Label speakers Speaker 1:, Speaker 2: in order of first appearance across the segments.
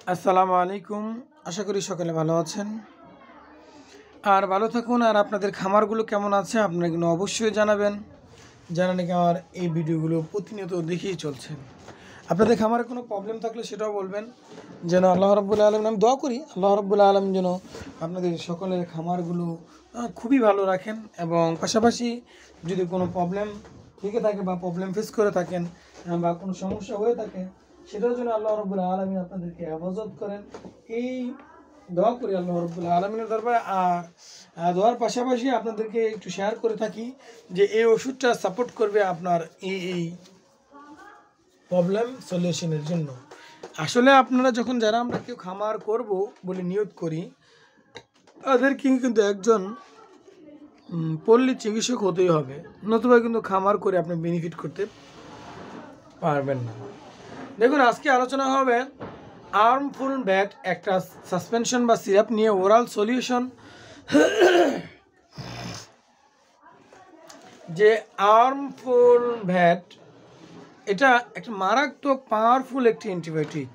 Speaker 1: আসসালামু আলাইকুম। আশা করি সকলে ভালো আছেন আর ভালো থাকুন। আর আপনাদের খামারগুলো কেমন আছে আপনারা কিন্তু অবশ্যই জানাবেন, যারা নাকি আমার এই ভিডিওগুলো প্রতিনিয়ত দেখেই চলছেন। আপনাদের খামারে কোনো প্রবলেম থাকলে সেটাও বলবেন, যেন আল্লাহ রাব্বুল আলামিন, আমি দোয়া করি আল্লাহ রাব্বুল আলামিন যেন আপনাদের সকলের খামারগুলো খুবই ভালো রাখেন। এবং পাশাপাশি যদি কোনো প্রবলেম থেকে থাকে বা প্রবলেম ফেস করে থাকেন বা কোনো সমস্যা হয়ে থাকে, সেটার জন্য আল্লাহ রাব্বুল আলামিন আপনাদেরকে হেফাজত করেন, এই দোয়া করি আল্লাহ রাব্বুল আলামিনের দরবারে। আর দোয়ার পাশাপাশি আপনাদেরকে একটু শেয়ার করে থাকি যে এই ওষুধটা সাপোর্ট করবে আপনার এই প্রবলেম সলিউশনের জন্য। আসলে আপনারা যখন যারা আমরা কেউ খামার করব বলে নিয়ত করি, তাদেরকে কিন্তু একজন পল্লী চিকিৎসক হতেই হবে, নতুবা কিন্তু খামার করে আপনি বেনিফিট করতে পারবেন না। দেখুন, আজকে আলোচনা হবে আর্মফুল ব্যাট, একটা সাসপেনশন বা সিরাপ নিয়ে, ওরাল সলিউশন। যে আর্মফুল ভ্যাট, এটা একটা মারাত্মক পাওয়ারফুল একটি অ্যান্টিবায়োটিক।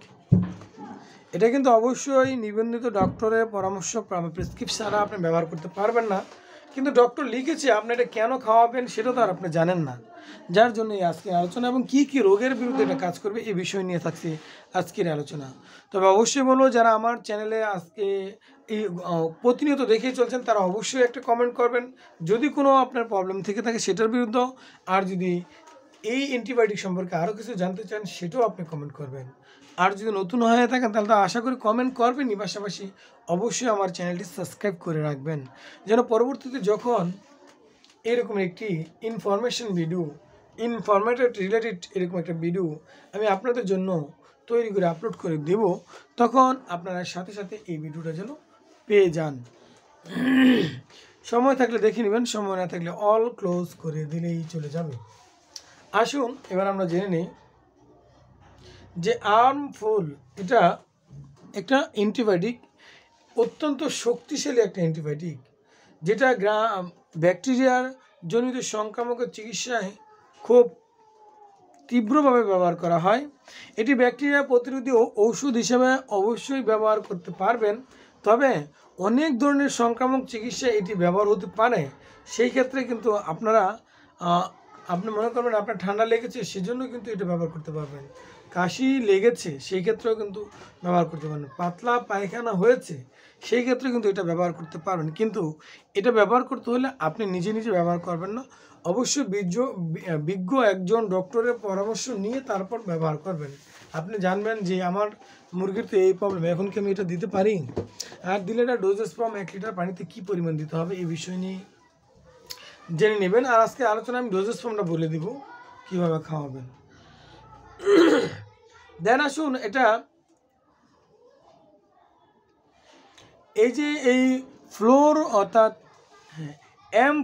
Speaker 1: এটা কিন্তু অবশ্যই নিবন্ধিত ডক্টরের পরামর্শ প্রেসক্রিপশন ছাড়া আপনি ব্যবহার করতে পারবেন না। কিন্তু ডক্টর লিখেছে, আপনি এটা কেন খাওয়াবেন সেটা তো আর আপনি জানেন না, যার জন্য আজকের আলোচনা। এবং কি কি রোগের বিরুদ্ধে এটা কাজ করবে এই বিষয় নিয়ে থাকছে আজকের আলোচনা। তবে অবশ্যই বলবো, যারা আমার চ্যানেলে আজকে এই প্রতিনিয়ত দেখেই চলছেন, তারা অবশ্যই একটা কমেন্ট করবেন যদি কোনো আপনার প্রবলেম থেকে থাকে সেটার বিরুদ্ধে। আর যদি এই অ্যান্টিবায়োটিক সম্পর্কে আরও কিছু জানতে চান সেটাও আপনি কমেন্ট করবেন। আর যদি নতুন হয়ে থাকেন তাহলে তো আশা করি কমেন্ট করবেনই, পাশাপাশি অবশ্যই আমার চ্যানেলটি সাবস্ক্রাইব করে রাখবেন, যেন পরবর্তীতে যখন এরকম একটি ইনফরমেশন ভিডিও, ইনফরমেটিভ রিলেটেড এরকম একটা ভিডিও আমি আপনাদের জন্য তৈরি করে আপলোড করে দেব, তখন আপনারা সাথে সাথে এই ভিডিওটা যেন পেয়ে যান। সময় থাকলে দেখে নেবেন, সময় না থাকলে অল ক্লোজ করে দিলেই চলে যাবে। আসুন এবার আমরা জেনে নিই যে আর্মফুল, এটা একটা অ্যান্টিবায়োটিক, অত্যন্ত শক্তিশালী একটা অ্যান্টিবায়োটিক, যেটা ব্যাকটেরিয়ার জনিত সংক্রামকের চিকিৎসায় খুব তীব্রভাবে ব্যবহার করা হয়। এটি ব্যাকটেরিয়া প্রতিরোধী ঔষধ হিসেবে অবশ্যই ব্যবহার করতে পারবেন, তবে অনেক ধরনের সংক্রামক চিকিৎসায় এটি ব্যবহার হতে পারে। সেই ক্ষেত্রে কিন্তু আপনি মনে করবেন আপনার ঠান্ডা লেগেছে, সেজন্য কিন্তু এটা ব্যবহার করতে পারবেন। কাশি লেগেছে সেই ক্ষেত্রেও কিন্তু ব্যবহার করতে পারবেন। পাতলা পায়খানা হয়েছে সেই ক্ষেত্রে কিন্তু এটা ব্যবহার করতে পারবেন। কিন্তু এটা ব্যবহার করতে হলে আপনি নিজে নিজে ব্যবহার করবেন না, অবশ্যই বিজ্ঞ একজন ডক্টরের পরামর্শ নিয়ে তারপর ব্যবহার করবেন। আপনি জানবেন যে আমার মুরগির তো এই প্রবলেম, এখন কি আমি এটা দিতে পারি, আর দিলে এটা ডোজেস ফর্ম 1 লিটার পানিতে কী পরিমাণ দিতে হবে এই বিষয় নিয়ে জেনে নেবেন। আর আজকে আলোচনা আমি ডোজেস ফর্মটা বলে দিব কীভাবে খাওয়াবেন। দেন আসুন, এটা এই যে এই ফ্লোর অর্থাৎ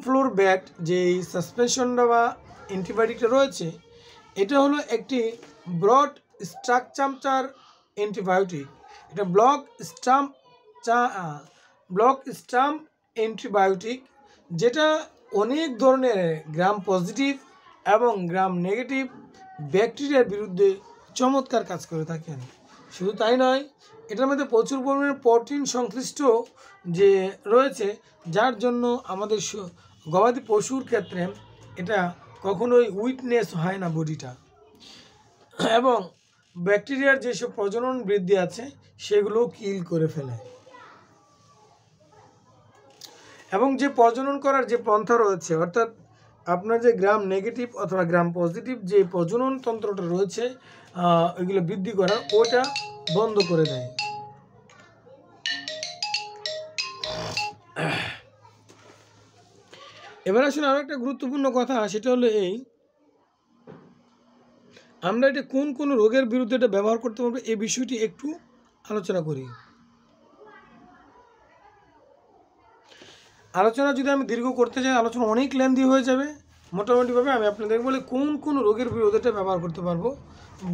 Speaker 1: ফ্লোর ব্যাট, যে সাসপেনশনটা বা অ্যান্টিবায়োটিকটা রয়েছে, এটা হলো একটি ব্রড স্ট্রাকচার অ্যান্টিবায়োটিক। এটা ব্লক স্টাম্প অ্যান্টিবায়োটিক, যেটা অনেক ধরনের গ্রাম পজিটিভ এবং গ্রাম নেগেটিভ ব্যাকটেরিয়ার বিরুদ্ধে চমৎকার কাজ করে থাকেন। শুধু তাই নয়, এটার মধ্যে প্রচুর পরিমাণে প্রোটিন সংশ্লিষ্ট যে রয়েছে, যার জন্য আমাদের গবাদি পশুর ক্ষেত্রে এটা কখনোই উইকনেস হয় না বডিটা, এবং ব্যাকটেরিয়ার যেসব প্রজনন বৃদ্ধি আছে সেগুলো কিল করে ফেলে। এবং যে প্রজনন করার যে পন্থা রয়েছে, অর্থাৎ আপনার যে গ্রাম নেগেটিভ অথবা গ্রাম পজিটিভ যে প্রজনন তন্ত্রটা রয়েছে, ওইগুলো বৃদ্ধি করার, ওটা বন্ধ করে দেয়। এবার আসুন আরও একটা গুরুত্বপূর্ণ কথা, সেটা হলো এই, আমরা এটা কোন কোন রোগের বিরুদ্ধে এটা ব্যবহার করতে পারবো এই বিষয়টি একটু আলোচনা করি। আলোচনা যদি আমি দীর্ঘ করতে চাই, আলোচনা অনেক লেন্দি হয়ে যাবে। মোটামুটিভাবে আমি আপনাদের বলে কোন কোন রোগের বিরুদ্ধে এটা ব্যবহার করতে পারবো।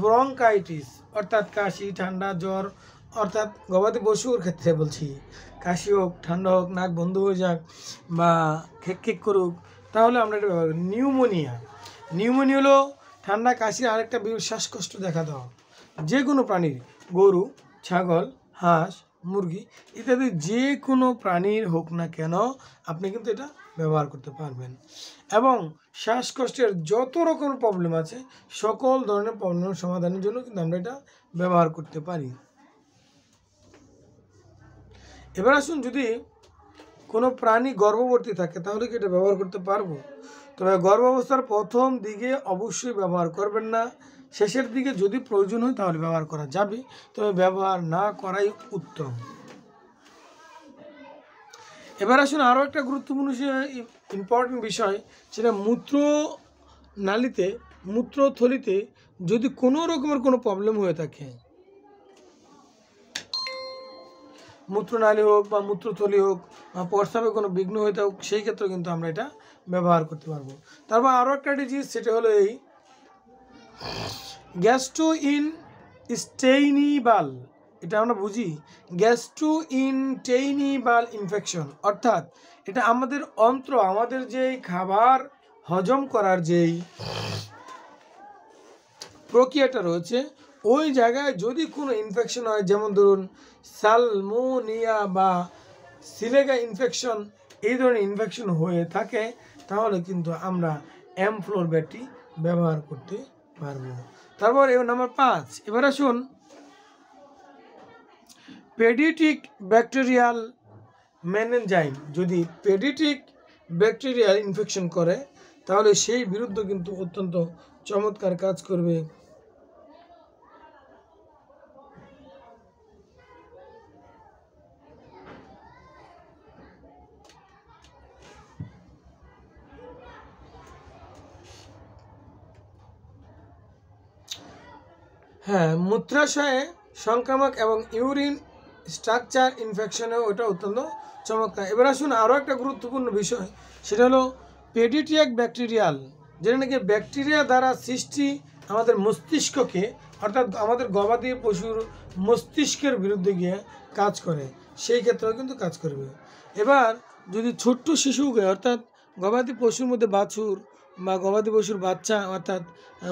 Speaker 1: ব্রঙ্কাইটিস অর্থাৎ কাশি, ঠান্ডা, জ্বর, অর্থাৎ গবাদি পশুর ক্ষেত্রে বলছি, কাশি হোক, ঠান্ডা হোক, নাক বন্ধ হয়ে যাক বা খেক করুক, তাহলে আমরা এটা ব্যবহার করি। নিউমোনিয়া হলো ঠান্ডা কাশির আরেকটা শ্বাসকষ্ট দেখা দেওয়া, যে কোনো প্রাণীর, গরু, ছাগল, হাঁস, মুরগি ইত্যাদি যে কোনো প্রাণীর হোক না কেন আপনি কিন্তু এটা ব্যবহার করতে পারবেন। এবং শ্বাসকষ্টের যত রকম প্রবলেম আছে সকল ধরনের প্রবলেমের সমাধানের জন্য কিন্তু আমরা এটা ব্যবহার করতে পারি। এবার আসুন, যদি কোনো প্রাণী গর্ভবতী থাকে তাহলে কি এটা ব্যবহার করতে পারবো? তবে গর্ভাবস্থার প্রথম দিকে অবশ্যই ব্যবহার করবেন না। শেষের দিকে যদি প্রয়োজন হয় তাহলে ব্যবহার করা যাবে, তবে ব্যবহার না করাই উত্তম। এবার আসুন আরও একটা গুরুত্বপূর্ণ ইম্পর্টেন্ট বিষয়, সেটা মূত্রথলিতে যদি কোনো রকমের কোনো প্রবলেম হয়ে থাকে, মূত্রনালী হোক বা মূত্রথলি হোক বা প্রস্রাবে কোনো বিঘ্ন হয়ে থাকুক, সেই ক্ষেত্রে কিন্তু আমরা এটা ব্যবহার করতে পারবো। তারপর আরও একটা ডিজিজ, সেটা হলো এই গ্যাস্ট্রোইনটেইনিবাল। এটা আমরা বুঝি গ্যাস্ট্রোইনটেইনিবাল ইনফেকশন, অর্থাৎ এটা আমাদের আমাদের যেই খাবার হজম করার যেই প্রক্রিয়াটা রয়েছে ওই জায়গায় যদি কোনো ইনফেকশন হয়, যেমন ধরুন সালমোনিয়া বা সিলেগা ইনফেকশন, এই ধরনের ইনফেকশন হয়ে থাকে, তাহলে কিন্তু আমরা অ্যামফ্লোরব্যাটি ব্যবহার করতে পারবো। তারপর নাম্বার 5, এবার আসুন পেডিয়াট্রিক ব্যাকটেরিয়াল মেনেঞ্জাইম। যদি পেডিয়াট্রিক ব্যাকটেরিয়াল ইনফেকশন করে তাহলে সেই বিরুদ্ধে কিন্তু অত্যন্ত চমৎকার কাজ করবে। হ্যাঁ, মূত্রাশয়ে সংক্রামক এবং ইউরিন স্ট্রাকচার ইনফেকশনেও ওটা অত্যন্ত চমৎকার। এবার আসুন আরও একটা গুরুত্বপূর্ণ বিষয়, সেটা হলো পেডিয়াট্রিক ব্যাকটেরিয়াল, যেটা নাকি ব্যাকটেরিয়া দ্বারা সৃষ্টি আমাদের মস্তিষ্ককে, অর্থাৎ আমাদের গবাদি পশুর মস্তিষ্কের বিরুদ্ধে গিয়ে কাজ করে, সেই ক্ষেত্রেও কিন্তু কাজ করবে। এবার যদি ছোট্ট শিশুকে, অর্থাৎ গবাদি পশুর মধ্যে বাছুর বা গবাদি পশুর বাচ্চা, অর্থাৎ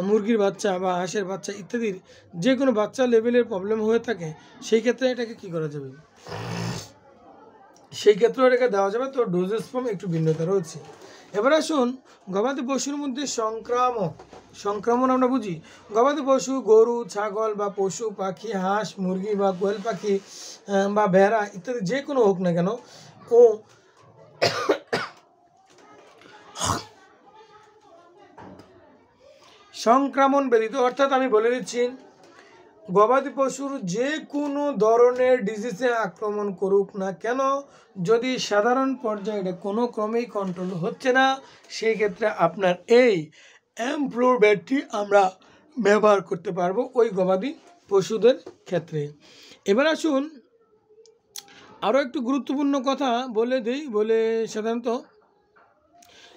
Speaker 1: মুরগির বাচ্চা বা হাঁসের বাচ্চা ইত্যাদির যে কোনো বাচ্চা লেভেলের প্রবলেম হয়ে থাকে, সেই ক্ষেত্রে এটাকে কী করা যাবে? সেই ক্ষেত্রেও এটাকে দেওয়া যাবে, তো ডোজেস ফর্ম একটু ভিন্নতা রয়েছে। এবার আসুন গবাদি পশুর মধ্যে সংক্রমণ আমরা বুঝি গবাদি পশু, গরু, ছাগল বা পশু পাখি, হাঁস, মুরগি বা কোয়েল পাখি বা ভেড়া ইত্যাদি যে কোনো হোক না কেন, ও সংক্রমণ ব্যতীত, অর্থাৎ আমি বলে দিচ্ছি গবাদি পশুর যে কোনো ধরনের ডিজিজে আক্রমণ করুক না কেন, যদি সাধারণ পর্যায়ে এটা কোনো ক্রমেই কন্ট্রোল হচ্ছে না, সেই ক্ষেত্রে আপনার এই অ্যামফ্লোরব্যাটটি আমরা ব্যবহার করতে পারবো ওই গবাদি পশুদের ক্ষেত্রে। এবার আসুন আরও একটু গুরুত্বপূর্ণ কথা বলে সাধারণত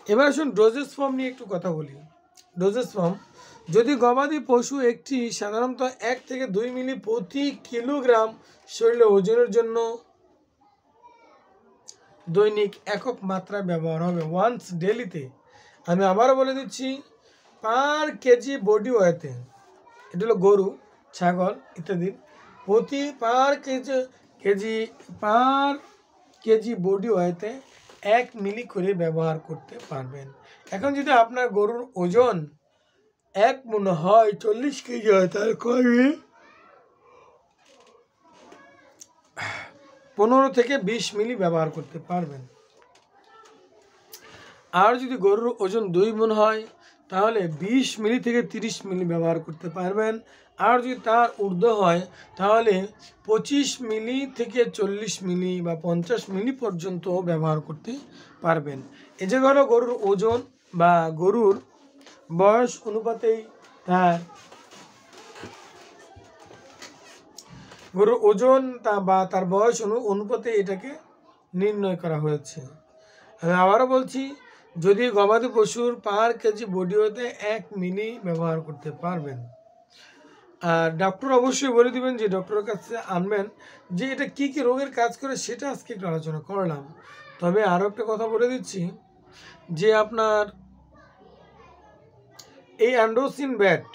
Speaker 1: এবার আসুন ডোজেস ফর্ম নিয়ে একটু কথা বলি। ডোজেস ফর্ম, যদি গবাদি পশু একটি সাধারণত 1 থেকে 2 মিলি প্রতি কিলোগ্রাম শরীরে ওজনের জন্য দৈনিক একক মাত্রায় ব্যবহার হবে, ওয়ান্স ডেলিতে। আমি আবারও বলে দিচ্ছি, পার কেজি বডি ওয়েতে, এটা হলো গরু, ছাগল ইত্যাদির প্রতি পার কেজি বডি ওয়েতে 1 মিলি করে ব্যবহার করতে পারবেন। এখন যদি আপনার গরুর ওজন 1 মণ হয়, 40 কেজি হয়, তাহলে কবে 15 থেকে 20 মিলি ব্যবহার করতে পারবেন। আর যদি গরুর ওজন 2 মণ হয় তাহলে 20 মিলি থেকে 30 মিলি ব্যবহার করতে পারবেন। আর যদি তার ঊর্ধ্ব হয় তাহলে 25 মিলি থেকে 40 মিলি বা 50 মিলি পর্যন্ত ব্যবহার করতে পারবেন। এই যে হলো গরুর ওজন বা গরুর বয়স অনুপাতেই গরুর ওজন বা তার বয়স অনুপাতে এটাকে নির্ণয় করা হয়েছে। আমি আবারও বলছি, যদি গবাদি পশুর পার কেজি বডি ওয়েতে 1 মিলি ব্যবহার করতে পারবেন। আর ডক্টর অবশ্যই বলে দিবেন, যে ডক্টরের কাছে আনবেন, যে এটা কী কী রোগের কাজ করে সেটা আজকে একটু আলোচনা করলাম। তবে আরও একটা কথা বলে দিচ্ছি, যে আপনার এই অ্যান্ড্রোসিন ব্যাট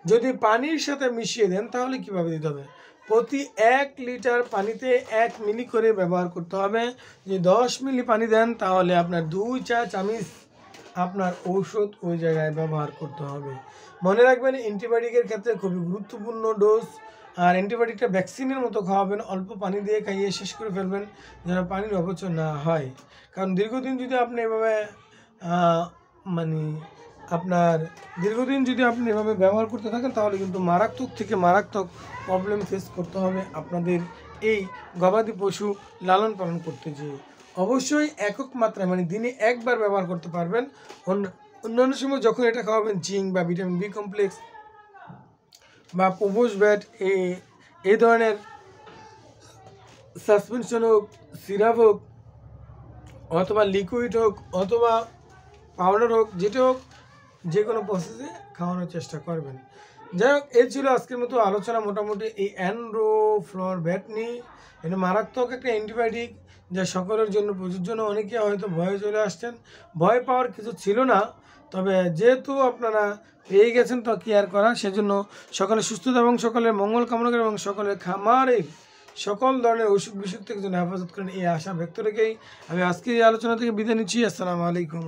Speaker 1: যদি পানির সাথে মিশিয়ে দেন তাহলে কিভাবে দিতে হবে? প্রতি 1 লিটার পানিতে 1 মিলি করে ব্যবহার করতে হবে। যদি 10 মিলি পানি দেন তাহলে আপনার 2 চা চামচ আপনার ঔষধ ওই জায়গায় ব্যবহার করতে হবে। মনে রাখবেন অ্যান্টিবায়োটিকের ক্ষেত্রে খুবই গুরুত্বপূর্ণ ডোজ। আর অ্যান্টিবায়োটিকটা ভ্যাকসিনের মতো খাওয়াবেন, অল্প পানি দিয়ে খাইয়ে শেষ করে ফেলবেন যেন পানির অপচয় না হয়। কারণ দীর্ঘদিন যদি আপনি এভাবে মানে এভাবে ব্যবহার করতে থাকেন তাহলে কিন্তু মারাত্মক থেকে মারাত্মক প্রবলেম ফেস করতে হবে আপনাদের এই গবাদি পশু লালন পালন করতে যেয়ে। অবশ্যই একক মাত্রায় মানে দিনে একবার ব্যবহার করতে পারবেন। অন্যান্য সময় যখন এটা খাওয়াবেন জিঙ্ক বা ভিটামিন বি কমপ্লেক্স বা প্রোবোস ব্যাট এই ধরনের সাসপেনশন হোক, সিরাপ হোক, অথবা লিকুইড হোক, অথবা পাউডার হোক, যেটা হোক যে কোনো প্রসেসে খাওয়ানোর চেষ্টা করবেন। যাই হোক, এই ছিল আজকের মতো আলোচনা মোটামুটি এই অ্যানরোফ্লোরব্যাট নিয়ে। এটা মারাত্মক একটা অ্যান্টিবায়োটিক যা সকলের জন্য প্রযোজ্য না। অনেকে হয়তো ভয়ে চলে আসছেন, ভয় পাওয়ার কিছু ছিল না, তবে যেহেতু আপনারা পেয়ে গেছেন তো কি আর করা। সেজন্য সকলের সুস্থতা এবং সকলের মঙ্গল কামনা করেন এবং সকলের খামারের সকল ধরনের অসুখ বিসুখ থেকে যেন হেফাজত করেন এই আশা ব্যক্ত রেখেই আমি আজকে এই আলোচনা থেকে বিদায় নিচ্ছি। আসসালামু আলাইকুম।